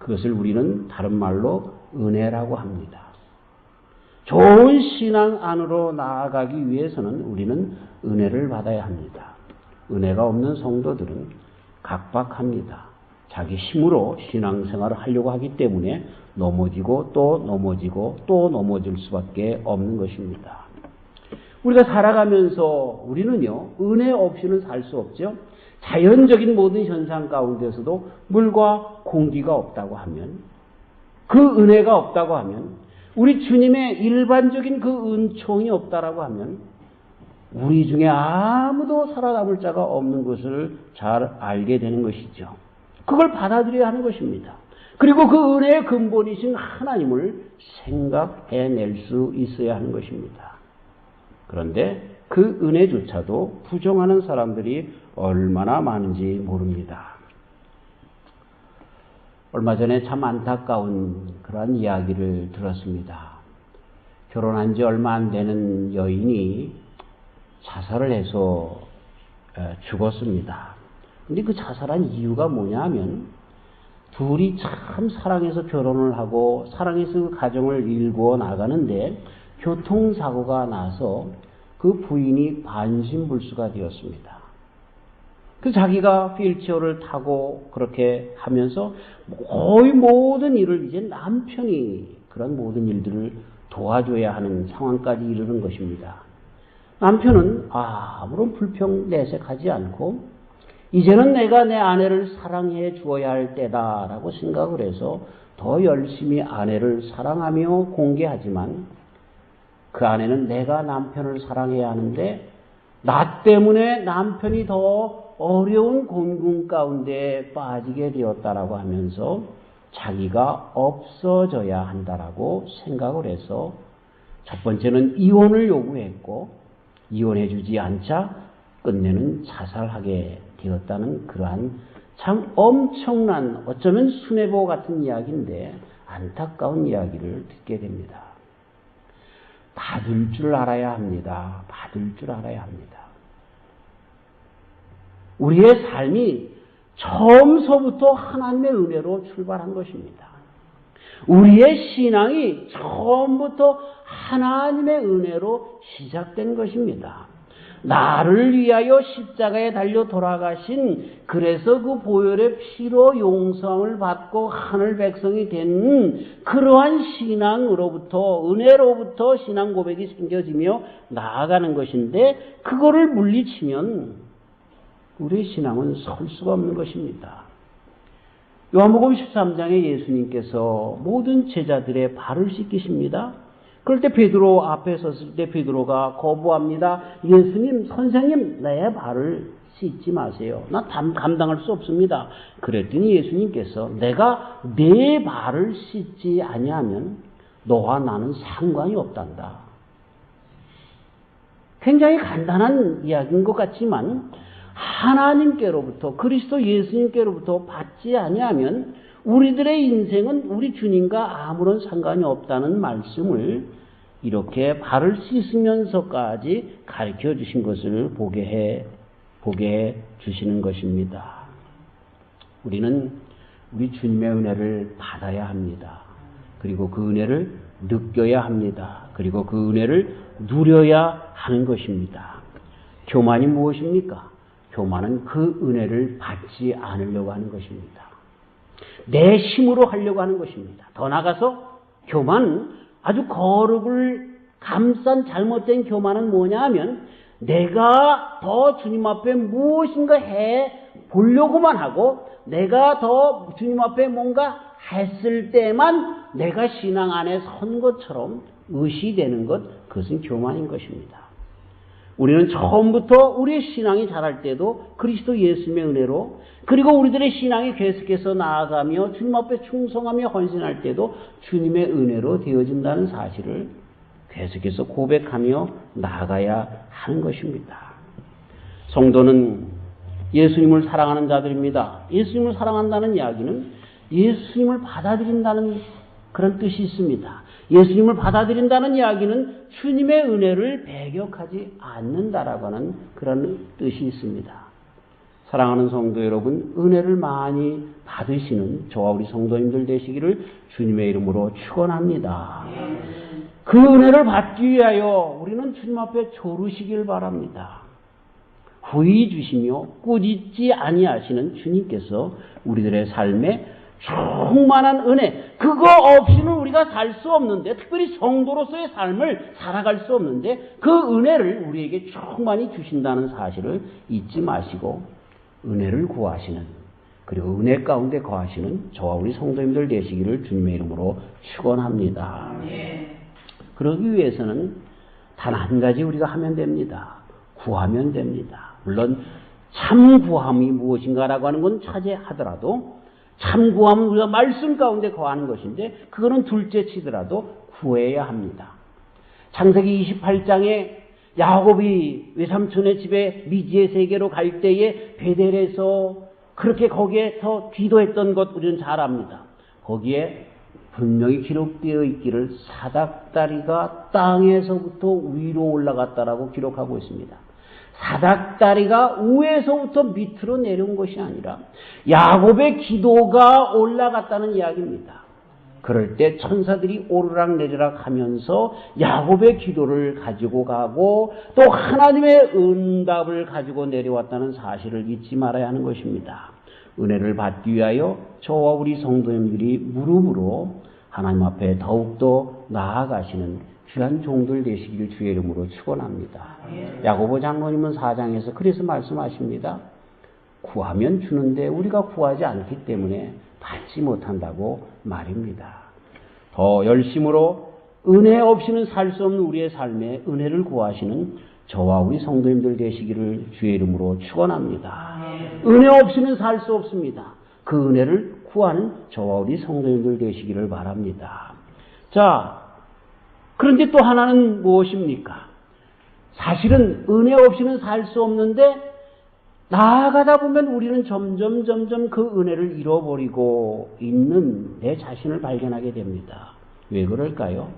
그것을 우리는 다른 말로 은혜라고 합니다. 좋은 신앙 안으로 나아가기 위해서는 우리는 은혜를 받아야 합니다. 은혜가 없는 성도들은 각박합니다. 자기 힘으로 신앙생활을 하려고 하기 때문에 넘어지고 또 넘어지고 또 넘어질 수밖에 없는 것입니다. 우리가 살아가면서 우리는요, 은혜 없이는 살 수 없죠. 자연적인 모든 현상 가운데서도 물과 공기가 없다고 하면, 그 은혜가 없다고 하면, 우리 주님의 일반적인 그 은총이 없다라고 하면 우리 중에 아무도 살아남을 자가 없는 것을 잘 알게 되는 것이죠. 그걸 받아들여야 하는 것입니다. 그리고 그 은혜의 근본이신 하나님을 생각해낼 수 있어야 하는 것입니다. 그런데 그 은혜조차도 부정하는 사람들이 얼마나 많은지 모릅니다. 얼마 전에 참 안타까운 그러한 이야기를 들었습니다. 결혼한 지 얼마 안 되는 여인이 자살을 해서 죽었습니다. 근데 그 자살한 이유가 뭐냐 하면 둘이 참 사랑해서 결혼을 하고 사랑해서 그 가정을 일구어 나가는데 교통사고가 나서 그 부인이 반신불수가 되었습니다. 그 자기가 휠체어를 타고 그렇게 하면서 거의 모든 일을 이제 남편이 그런 모든 일들을 도와줘야 하는 상황까지 이르는 것입니다. 남편은 아무런 불평 내색하지 않고 이제는 내가 내 아내를 사랑해 주어야 할 때다라고 생각을 해서 더 열심히 아내를 사랑하며 공개하지만 그 아내는 내가 남편을 사랑해야 하는데 나 때문에 남편이 더 어려운 곤궁 가운데 빠지게 되었다라고 하면서 자기가 없어져야 한다라고 생각을 해서 첫 번째는 이혼을 요구했고 이혼해 주지 않자 끝내는 자살하게 되었다는 그러한 참 엄청난 어쩌면 순애보 같은 이야기인데 안타까운 이야기를 듣게 됩니다. 받을 줄 알아야 합니다. 받을 줄 알아야 합니다. 우리의 삶이 처음서부터 하나님의 은혜로 출발한 것입니다. 우리의 신앙이 처음부터 하나님의 은혜로 시작된 것입니다. 나를 위하여 십자가에 달려 돌아가신 그래서 그 보혈의 피로 용서함을 받고 하늘 백성이 된 그러한 신앙으로부터 은혜로부터 신앙 고백이 생겨지며 나아가는 것인데 그거를 물리치면 우리의 신앙은 설 수가 없는 것입니다. 요한복음 13장에 예수님께서 모든 제자들의 발을 씻기십니다. 그럴 때 베드로 앞에 섰을 때 베드로가 거부합니다. 예수님, 선생님, 내 발을 씻지 마세요. 나 감당할 수 없습니다. 그랬더니 예수님께서 내가 내 발을 씻지 아니하면 너와 나는 상관이 없단다. 굉장히 간단한 이야기인 것 같지만 하나님께로부터 그리스도 예수님께로부터 받지 아니하면 우리들의 인생은 우리 주님과 아무런 상관이 없다는 말씀을 이렇게 발을 씻으면서까지 가르쳐 주신 것을 보게 해 주시는 것입니다. 우리는 우리 주님의 은혜를 받아야 합니다. 그리고 그 은혜를 느껴야 합니다. 그리고 그 은혜를 누려야 하는 것입니다. 교만이 무엇입니까? 교만은 그 은혜를 받지 않으려고 하는 것입니다. 내 힘으로 하려고 하는 것입니다. 더 나아가서 교만은 아주 거룩을 감싼 잘못된 교만은 뭐냐 하면 내가 더 주님 앞에 무엇인가 해 보려고만 하고 내가 더 주님 앞에 뭔가 했을 때만 내가 신앙 안에 선 것처럼 의시되는 것, 그것은 교만인 것입니다. 우리는 처음부터 우리의 신앙이 자랄 때도 그리스도 예수님의 은혜로 그리고 우리들의 신앙이 계속해서 나아가며 주님 앞에 충성하며 헌신할 때도 주님의 은혜로 되어진다는 사실을 계속해서 고백하며 나아가야 하는 것입니다. 성도는 예수님을 사랑하는 자들입니다. 예수님을 사랑한다는 이야기는 예수님을 받아들인다는 그런 뜻이 있습니다. 예수님을 받아들인다는 이야기는 주님의 은혜를 배격하지 않는다라고 하는 그런 뜻이 있습니다. 사랑하는 성도 여러분, 은혜를 많이 받으시는 저와 우리 성도님들 되시기를 주님의 이름으로 축원합니다. 그 은혜를 받기 위하여 우리는 주님 앞에 조르시길 바랍니다. 후히 주시며 꾸짖지 아니하시는 주님께서 우리들의 삶에 충만한 은혜, 그거 없이는 우리가 살 수 없는데, 특별히 성도로서의 삶을 살아갈 수 없는데 그 은혜를 우리에게 충만히 주신다는 사실을 잊지 마시고 은혜를 구하시는, 그리고 은혜 가운데 거하시는 저와 우리 성도님들 되시기를 주님의 이름으로 축원합니다. 그러기 위해서는 단 한 가지 우리가 하면 됩니다. 구하면 됩니다. 물론 참 구함이 무엇인가라고 하는 건 차지하더라도, 참 구함은 우리가 말씀 가운데 거하는 것인데 그거는 둘째 치더라도 구해야 합니다. 창세기 28장에 야곱이 외삼촌의 집에 미지의 세계로 갈 때에 베델에서 그렇게 거기에서 기도했던 것 우리는 잘 압니다. 거기에 분명히 기록되어 있기를 사닥다리가 땅에서부터 위로 올라갔다라고 기록하고 있습니다. 사닥다리가 위에서부터 밑으로 내려온 것이 아니라 야곱의 기도가 올라갔다는 이야기입니다. 그럴 때 천사들이 오르락내리락 하면서 야곱의 기도를 가지고 가고 또 하나님의 응답을 가지고 내려왔다는 사실을 잊지 말아야 하는 것입니다. 은혜를 받기 위하여 저와 우리 성도님들이 무릎으로 하나님 앞에 더욱더 나아가시는 귀한 종들 되시기를 주의 이름으로 축원합니다. 야고보 장로님은 4장에서 그래서 말씀하십니다. 구하면 주는데 우리가 구하지 않기 때문에 받지 못한다고 말입니다. 더 열심으로 은혜 없이는 살 수 없는 우리의 삶에 은혜를 구하시는 저와 우리 성도님들 되시기를 주의 이름으로 축원합니다. 은혜 없이는 살 수 없습니다. 그 은혜를 구하는 저와 우리 성도님들 되시기를 바랍니다. 자, 그런데 또 하나는 무엇입니까? 사실은 은혜 없이는 살 수 없는데 나아가다 보면 우리는 점점 그 은혜를 잃어버리고 있는 내 자신을 발견하게 됩니다. 왜 그럴까요?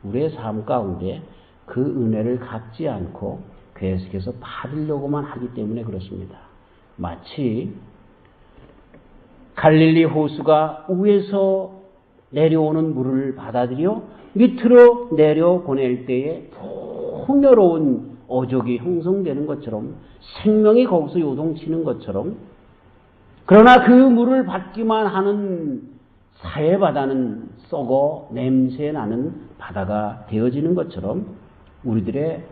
우리의 삶 가운데 그 은혜를 갖지 않고 계속해서 받으려고만 하기 때문에 그렇습니다. 마치 갈릴리 호수가 위에서 내려오는 물을 받아들여 밑으로 내려보낼 때에 풍요로운 어족이 형성되는 것처럼, 생명이 거기서 요동치는 것처럼, 그러나 그 물을 받기만 하는 사해바다는 썩어 냄새나는 바다가 되어지는 것처럼 우리들의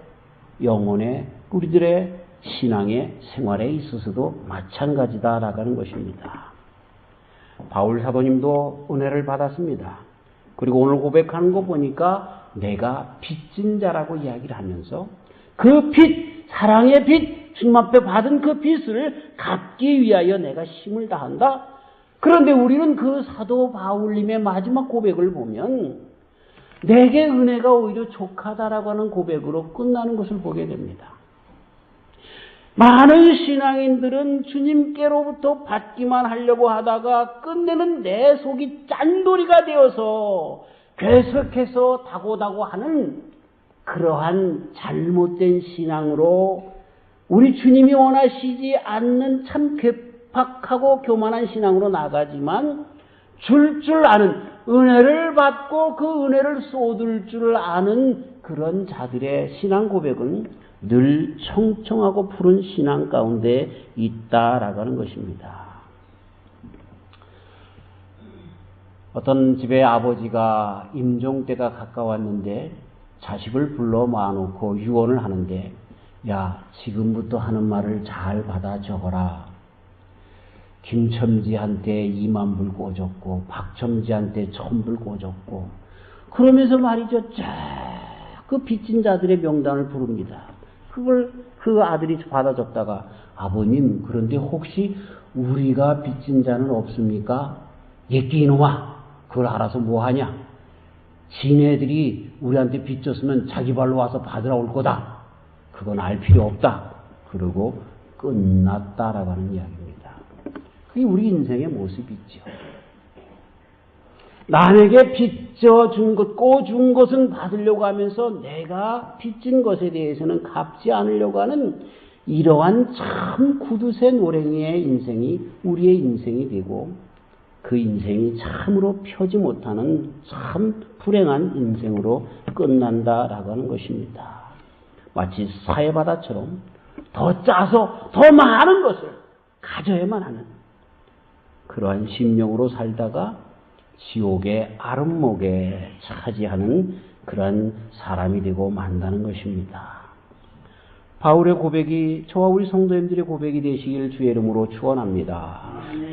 영혼에, 우리들의 신앙의 생활에 있어서도 마찬가지다라고 하는 것입니다. 바울 사도님도 은혜를 받았습니다. 그리고 오늘 고백하는 거 보니까 내가 빚진 자라고 이야기를 하면서 그 빚, 사랑의 빚, 주님 앞에 받은 그 빚을 갚기 위하여 내가 힘을 다한다. 그런데 우리는 그 사도 바울님의 마지막 고백을 보면 내게 은혜가 오히려 족하다라고 하는 고백으로 끝나는 것을 보게 됩니다. 많은 신앙인들은 주님께로부터 받기만 하려고 하다가 끝내는 내 속이 짠돌이가 되어서 계속해서 다고다고 하는 그러한 잘못된 신앙으로 우리 주님이 원하시지 않는 참 괴팍하고 교만한 신앙으로 나가지만 줄 아는, 은혜를 받고 그 은혜를 쏟을 줄 아는 그런 자들의 신앙 고백은 늘 청청하고 푸른 신앙 가운데 있다라고 하는 것입니다. 어떤 집의 아버지가 임종 때가 가까웠는데 자식을 불러 모아놓고 유언을 하는데, 야, 지금부터 하는 말을 잘 받아 적어라. 김첨지한테 2만 불 꽂았고 박첨지한테 1,000불 꽂았고, 그러면서 말이죠, 쫙 그 빚진 자들의 명단을 부릅니다. 그걸 그 아들이 받아 적다가, 아버님, 그런데 혹시 우리가 빚진 자는 없습니까? 예끼 이놈아, 그걸 알아서 뭐하냐? 지네들이 우리한테 빚졌으면 자기 발로 와서 받으러 올 거다. 그건 알 필요 없다. 그러고 끝났다라고 하는 이야기입니다. 그게 우리 인생의 모습이죠. 남에게 빚져준 것, 꿔준 것은 받으려고 하면서 내가 빚진 것에 대해서는 갚지 않으려고 하는 이러한 참 구두쇠 노랭이의 인생이 우리의 인생이 되고 그 인생이 참으로 펴지 못하는 참 불행한 인생으로 끝난다라고 하는 것입니다. 마치 사해바다처럼 더 짜서 더 많은 것을 가져야만 하는 그러한 심령으로 살다가 지옥의 아름목에 차지하는 그러한 사람이 되고 만다는 것입니다. 바울의 고백이 저와 우리 성도님들의 고백이 되시길 주의 이름으로 축원합니다.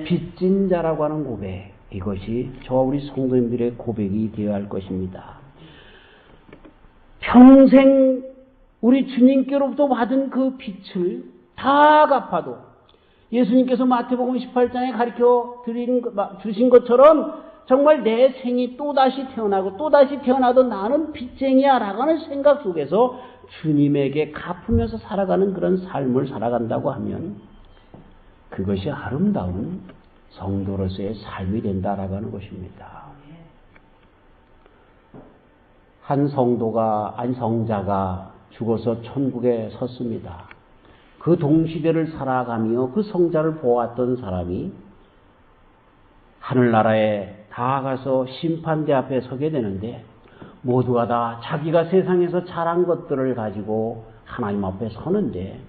빚진 자라고 하는 고백, 이것이 저와 우리 성도님들의 고백이 되어야 할 것입니다. 평생 우리 주님께로부터 받은 그 빚을 다 갚아도 예수님께서 마태복음 18장에 가르쳐 주신 것처럼 정말 내 생이 또다시 태어나고 또다시 태어나도 나는 빚쟁이야 라고 하는 생각 속에서 주님에게 갚으면서 살아가는 그런 삶을 살아간다고 하면 그것이 아름다운 성도로서의 삶이 된다라고 하는 것입니다. 한 성자가 죽어서 천국에 섰습니다. 그 동시대를 살아가며 그 성자를 보았던 사람이 하늘나라에 다가가서 심판대 앞에 서게 되는데 모두가 다 자기가 세상에서 잘한 것들을 가지고 하나님 앞에 서는데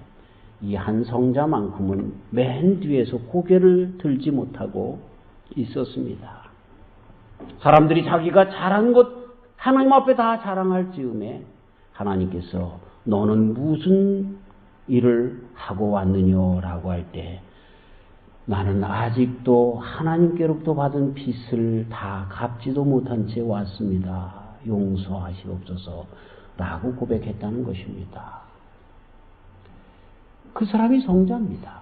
이 한 성자만큼은 맨 뒤에서 고개를 들지 못하고 있었습니다. 사람들이 자기가 잘한 것 하나님 앞에 다 자랑할 즈음에 하나님께서 너는 무슨 일을 하고 왔느냐라고 할 때 나는 아직도 하나님께로부터 받은 빚을 다 갚지도 못한 채 왔습니다. 용서하시옵소서 라고 고백했다는 것입니다. 그 사람이 성자입니다.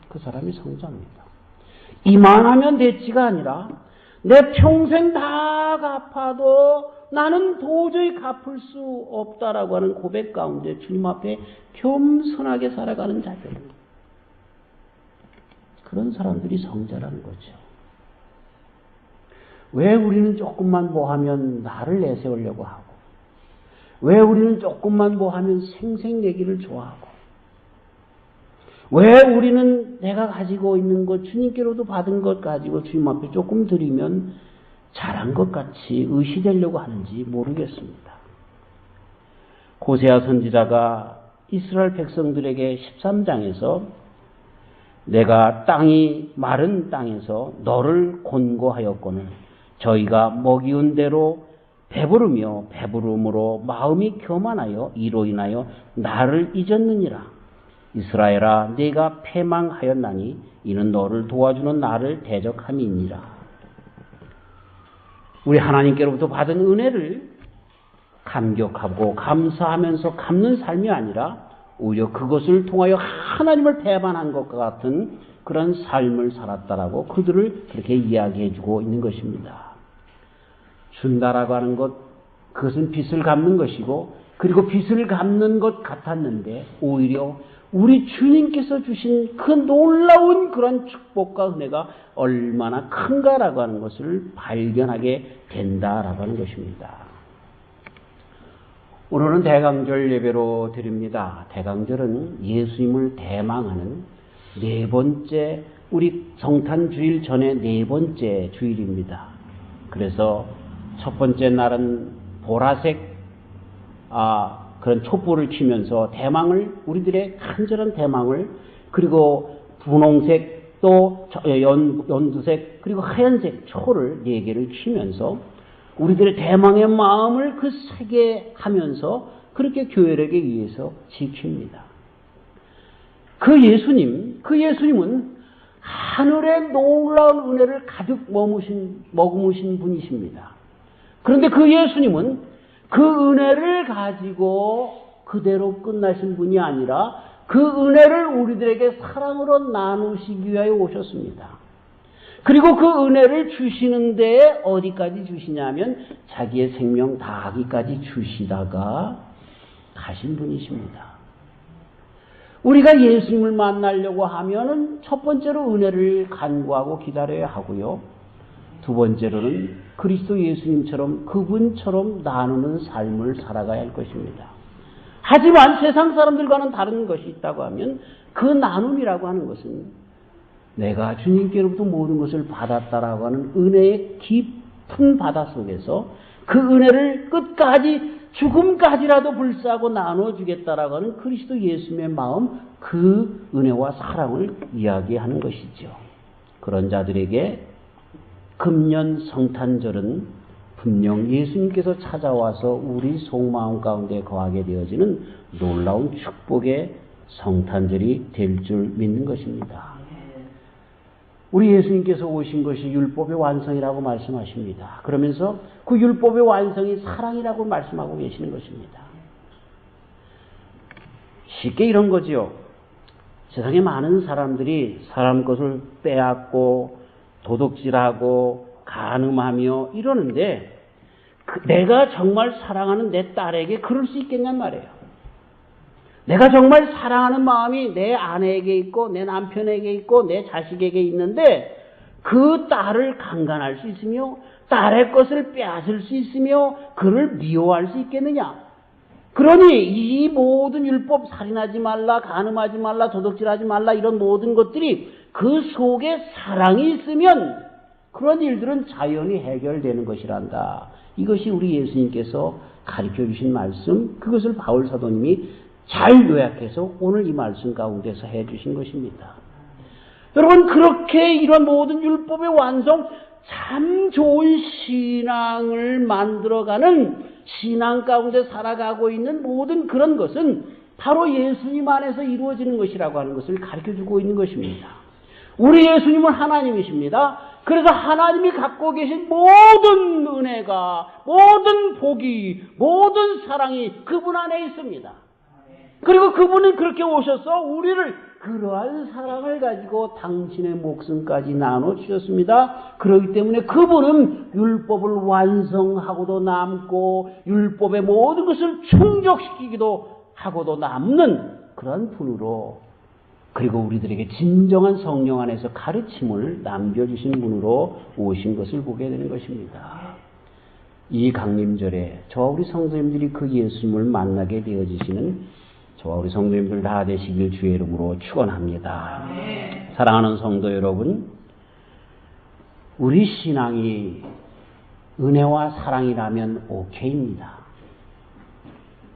그 사람이 성자입니다. 이만하면 됐지가 아니라 내 평생 다 갚아도 나는 도저히 갚을 수 없다라고 하는 고백 가운데 주님 앞에 겸손하게 살아가는 자들, 그런 사람들이 성자라는 거죠. 왜 우리는 조금만 뭐 하면 나를 내세우려고 하고, 왜 우리는 조금만 뭐 하면 생색내기를 좋아하고, 왜 우리는 내가 가지고 있는 것, 주님께로도 받은 것 가지고 주님 앞에 조금 드리면 잘한 것 같이 의시되려고 하는지 모르겠습니다. 호세아 선지자가 이스라엘 백성들에게 13장에서 내가 땅이 마른 땅에서 너를 곤고하였거늘 저희가 먹이운 대로 배부르며 배부름으로 마음이 교만하여 이로 인하여 나를 잊었느니라. 이스라엘아 네가 패망하였나니 이는 너를 도와주는 나를 대적함이니라. 우리 하나님께로부터 받은 은혜를 감격하고 감사하면서 갚는 삶이 아니라 오히려 그것을 통하여 하나님을 배반한 것과 같은 그런 삶을 살았다라고 그들을 그렇게 이야기해주고 있는 것입니다. 준다라고 하는 것, 그것은 빚을 갚는 것이고, 그리고 빚을 갚는 것 같았는데 오히려 우리 주님께서 주신 그 놀라운 그런 축복과 은혜가 얼마나 큰가라고 하는 것을 발견하게 된다라고 하는 것입니다. 오늘은 대강절 예배로 드립니다. 대강절은 예수님을 대망하는 네 번째, 우리 성탄 주일 전에 네 번째 주일입니다. 그래서 첫 번째 날은 보라색 그런 촛불을 켜면서 대망을, 우리들의 간절한 대망을, 그리고 분홍색 또 연두색 그리고 하얀색 초를 네 개를 켜면서 우리들의 대망의 마음을 그 세게 하면서 그렇게 교회를 위해서 지킵니다. 그 예수님은 하늘의 놀라운 은혜를 가득 머무신 분이십니다. 그런데 그 예수님은 그 은혜를 가지고 그대로 끝나신 분이 아니라 그 은혜를 우리들에게 사랑으로 나누시기 위하여 오셨습니다. 그리고 그 은혜를 주시는 데에 어디까지 주시냐면 자기의 생명 다하기까지 주시다가 가신 분이십니다. 우리가 예수님을 만나려고 하면은 첫 번째로 은혜를 간구하고 기다려야 하고요. 두 번째로는 그리스도 예수님처럼 그분처럼 나누는 삶을 살아가야 할 것입니다. 하지만 세상 사람들과는 다른 것이 있다고 하면 그 나눔이라고 하는 것은 내가 주님께로부터 모든 것을 받았다라고 하는 은혜의 깊은 바다 속에서 그 은혜를 끝까지 죽음까지라도 불사하고 나눠주겠다라고 하는 그리스도 예수님의 마음, 그 은혜와 사랑을 이야기하는 것이죠. 그런 자들에게 금년 성탄절은 분명 예수님께서 찾아와서 우리 속마음 가운데 거하게 되어지는 놀라운 축복의 성탄절이 될 줄 믿는 것입니다. 우리 예수님께서 오신 것이 율법의 완성이라고 말씀하십니다. 그러면서 그 율법의 완성이 사랑이라고 말씀하고 계시는 것입니다. 쉽게 이런 거지요. 세상에 많은 사람들이 사람 것을 빼앗고 도둑질하고 간음하며 이러는데 내가 정말 사랑하는 내 딸에게 그럴 수 있겠냔 말이에요. 내가 정말 사랑하는 마음이 내 아내에게 있고 내 남편에게 있고 내 자식에게 있는데 그 딸을 강간할 수 있으며 딸의 것을 빼앗을 수 있으며 그를 미워할 수 있겠느냐. 그러니 이 모든 율법, 살인하지 말라, 간음하지 말라, 도둑질하지 말라, 이런 모든 것들이 그 속에 사랑이 있으면 그런 일들은 자연히 해결되는 것이란다. 이것이 우리 예수님께서 가르쳐 주신 말씀, 그것을 바울 사도님이 잘 요약해서 오늘 이 말씀 가운데서 해 주신 것입니다. 여러분, 그렇게 이런 모든 율법의 완성, 참 좋은 신앙을 만들어가는 신앙 가운데 살아가고 있는 모든 그런 것은 바로 예수님 안에서 이루어지는 것이라고 하는 것을 가르쳐주고 있는 것입니다. 우리 예수님은 하나님이십니다. 그래서 하나님이 갖고 계신 모든 은혜가, 모든 복이, 모든 사랑이 그분 안에 있습니다. 그리고 그분은 그렇게 오셔서 우리를 그러한 사랑을 가지고 당신의 목숨까지 나눠주셨습니다. 그렇기 때문에 그분은 율법을 완성하고도 남고 율법의 모든 것을 충족시키기도 하고도 남는 그런 분으로, 그리고 우리들에게 진정한 성령 안에서 가르침을 남겨주신 분으로 오신 것을 보게 되는 것입니다. 이 강림절에 저와 우리 성도님들이 그 예수님을 만나게 되어지시는 저와 우리 성도님들 다 되시길 주의 이름으로 축원합니다. 사랑하는 성도 여러분, 우리 신앙이 은혜와 사랑이라면 오케이입니다.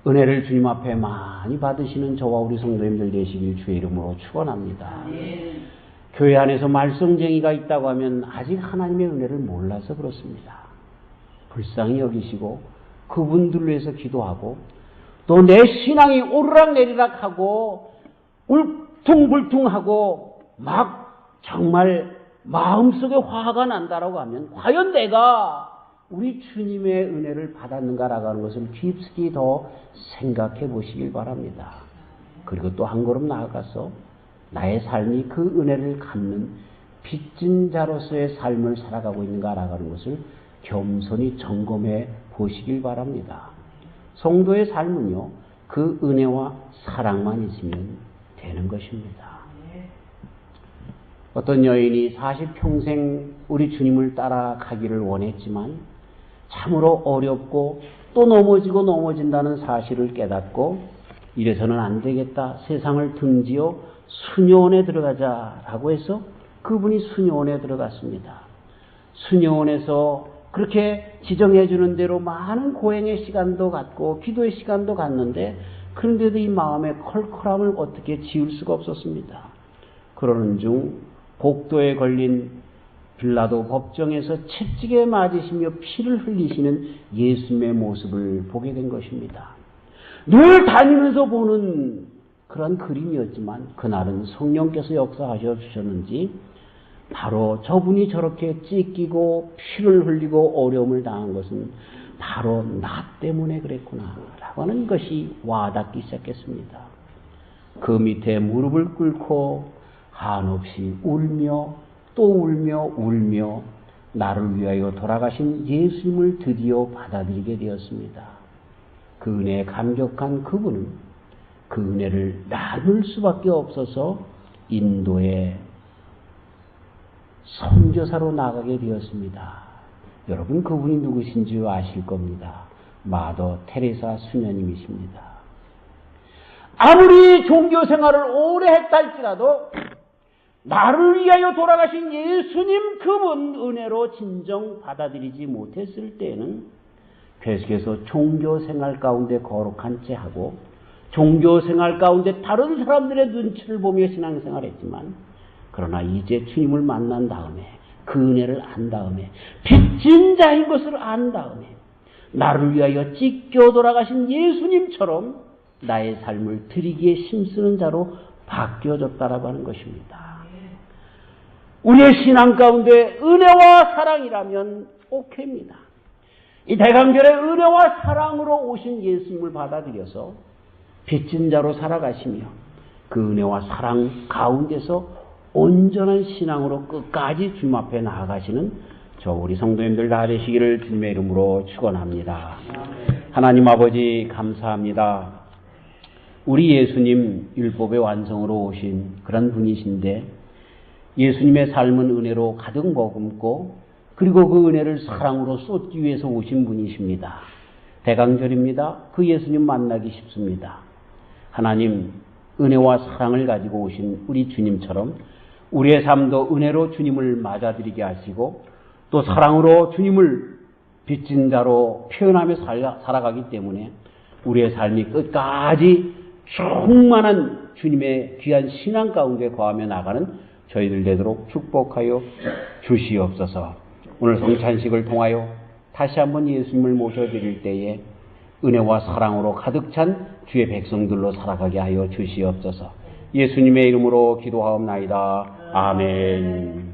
은혜를 주님 앞에 많이 받으시는 저와 우리 성도님들 되시길 주의 이름으로 축원합니다. 교회 안에서 말썽쟁이가 있다고 하면 아직 하나님의 은혜를 몰라서 그렇습니다. 불쌍히 여기시고 그분들을 위해서 기도하고 또 내 신앙이 오르락내리락하고 울퉁불퉁하고 막 정말 마음속에 화가 난다라고 하면 과연 내가 우리 주님의 은혜를 받았는가라고 하는 것을 깊숙이 더 생각해 보시길 바랍니다. 그리고 또 한 걸음 나아가서 나의 삶이 그 은혜를 갖는 빚진 자로서의 삶을 살아가고 있는가라고 하는 것을 겸손히 점검해 보시길 바랍니다. 성도의 삶은요, 그 은혜와 사랑만 있으면 되는 것입니다. 어떤 여인이 40평생 우리 주님을 따라가기를 원했지만 참으로 어렵고 또 넘어진다는 사실을 깨닫고 이래서는 안 되겠다, 세상을 등지어 수녀원에 들어가자라고 해서 그분이 수녀원에 들어갔습니다. 수녀원에서 그렇게 지정해 주는 대로 많은 고행의 시간도 갖고 기도의 시간도 갖는데 그런데도 이 마음의 컬컬함을 어떻게 지울 수가 없었습니다. 그러는 중 복도에 걸린 빌라도 법정에서 채찍에 맞으시며 피를 흘리시는 예수님의 모습을 보게 된 것입니다. 늘 다니면서 보는 그런 그림이었지만 그날은 성령께서 역사하셔 주셨는지 바로 저분이 저렇게 찢기고 피를 흘리고 어려움을 당한 것은 바로 나 때문에 그랬구나 라고 하는 것이 와닿기 시작했습니다. 그 밑에 무릎을 꿇고 한없이 울며 또 울며 나를 위하여 돌아가신 예수님을 드디어 받아들이게 되었습니다. 그 은혜에 감격한 그분은 그 은혜를 나눌 수밖에 없어서 인도에 선교사로 나가게 되었습니다. 여러분, 그분이 누구신지 아실 겁니다. 마더 테레사 수녀님이십니다. 아무리 종교 생활을 오래 했다 할지라도 나를 위하여 돌아가신 예수님 그분 은혜로 진정 받아들이지 못했을 때에는 계속해서 종교 생활 가운데 거룩한 채 하고 종교 생활 가운데 다른 사람들의 눈치를 보며 신앙생활 했지만, 그러나 이제 주님을 만난 다음에 그 은혜를 안 다음에 빚진 자인 것을 안 다음에 나를 위하여 찢겨 돌아가신 예수님처럼 나의 삶을 드리기에 힘쓰는 자로 바뀌어졌다라고 하는 것입니다. 우리의 신앙 가운데 은혜와 사랑이라면 오케이입니다. 이 대강절에 은혜와 사랑으로 오신 예수님을 받아들여서 빚진 자로 살아가시며 그 은혜와 사랑 가운데서 온전한 신앙으로 끝까지 주님 앞에 나아가시는 저 우리 성도님들 다 되시기를 주님의 이름으로 축원합니다. 하나님 아버지 감사합니다. 우리 예수님 율법의 완성으로 오신 그런 분이신데 예수님의 삶은 은혜로 가득 머금고 그리고 그 은혜를 사랑으로 쏟기 위해서 오신 분이십니다. 대강절입니다. 그 예수님 만나기 쉽습니다. 하나님 은혜와 사랑을 가지고 오신 우리 주님처럼 우리의 삶도 은혜로 주님을 맞아들이게 하시고 또 사랑으로 주님을 빚진 자로 표현하며 살아가기 때문에 우리의 삶이 끝까지 충만한 주님의 귀한 신앙 가운데 거하며 나가는 저희들 되도록 축복하여 주시옵소서. 오늘 성찬식을 통하여 다시 한번 예수님을 모셔드릴 때에 은혜와 사랑으로 가득 찬 주의 백성들로 살아가게 하여 주시옵소서. 예수님의 이름으로 기도하옵나이다. 아멘.